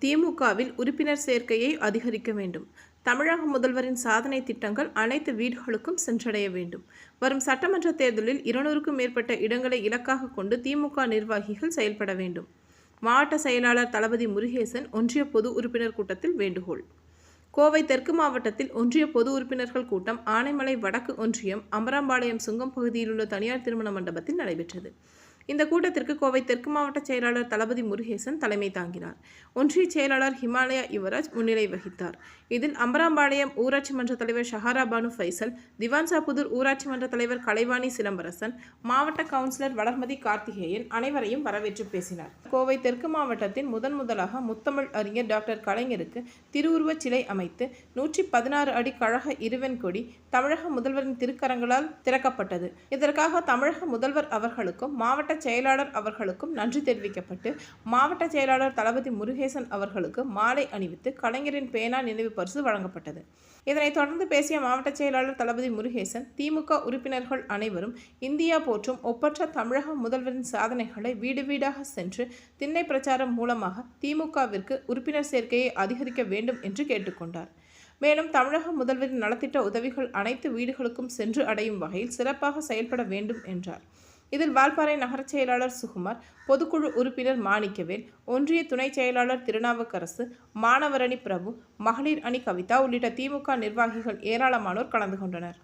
திமுகவில் உறுப்பினர் சேர்க்கையை அதிகரிக்க வேண்டும். தமிழக முதல்வரின் சாதனை திட்டங்கள் அனைத்து வீடுகளுக்கும் சென்றடைய வேண்டும். வரும் சட்டமன்ற தேர்தலில் 200க்கும் மேற்பட்ட இடங்களை இலக்காக கொண்டு திமுக நிர்வாகிகள் செயல்பட வேண்டும். மாவட்ட செயலாளர் தளபதி முருகேசன் ஒன்றிய பொது உறுப்பினர் கூட்டத்தில் வேண்டுகோள். கோவை தெற்கு மாவட்டத்தில் ஒன்றிய பொது உறுப்பினர்கள் கூட்டம் ஆனைமலை வடக்கு ஒன்றியம் அமராம்பாளையம் சுங்கம் பகுதியில் உள்ள தனியார் திருமண மண்டபத்தில் நடைபெற்றது. இந்த கூட்டத்திற்கு கோவை தெற்கு மாவட்ட செயலாளர் தளபதி முருகேசன் தலைமை தாங்கினார். ஒன்றிய செயலாளர் ஹிமாலயா யுவராஜ் முன்னிலை வகித்தார். இதில் அம்பராம்பாளையம் ஊராட்சி மன்ற தலைவர் ஷஹாரா பானு ஃபைசல், திவான்சாபுதூர் ஊராட்சி மன்ற தலைவர் கலைவாணி சிலம்பரசன், மாவட்ட கவுன்சிலர் வளர்மதி கார்த்திகேயன் அனைவரையும் வரவேற்று பேசினார். கோவை தெற்கு மாவட்டத்தின் முதலாக முத்தமிழ் அறிஞர் டாக்டர் கலைஞருக்கு திருவுருவச் சிலை அமைத்து 116 அடி கழக இருவெண் கொடி தமிழக முதல்வரின் திருக்கரங்களால் திறக்கப்பட்டது. இதற்காக தமிழக முதல்வர் அவர்களுக்கும் மாவட்ட செயலாளர் அவர்களுக்கும் நன்றி தெரிவிக்கப்பட்டு மாவட்ட செயலாளர் தளபதி முருகேசன் அவர்களுக்கு மாலை அணிவித்து கலைஞரின் பேனா நினைவு பரிசு வழங்கப்பட்டது. இதனைத் தொடர்ந்து பேசிய மாவட்ட செயலாளர் தளபதி முருகேசன், திமுக உறுப்பினர்கள் அனைவரும் இந்தியா போற்றும் ஒப்பற்ற தமிழக முதல்வரின் சாதனைகளை வீடு வீடாக சென்று திண்ணை பிரச்சாரம் மூலமாக திமுகவிற்கு உறுப்பினர் சேர்க்கையை அதிகரிக்க வேண்டும் என்று கேட்டுக்கொண்டார். மேலும் தமிழக முதல்வரின் நலத்திட்ட உதவிகள் அனைத்து வீடுகளுக்கும் சென்று அடையும் வகையில் சிறப்பாக செயல்பட வேண்டும் என்றார். இதில் வால்பாறை நகர செயலாளர் சுகுமார், பொதுக்குழு உறுப்பினர் மாணிக்கவேல், ஒன்றிய துணை செயலாளர் திருநாவுக்கரசு, மாணவர் அணி பிரபு, மகளிர் அணி கவிதா உள்ளிட்ட திமுக நிர்வாகிகள் ஏராளமானோர் கலந்து கொண்டனர்.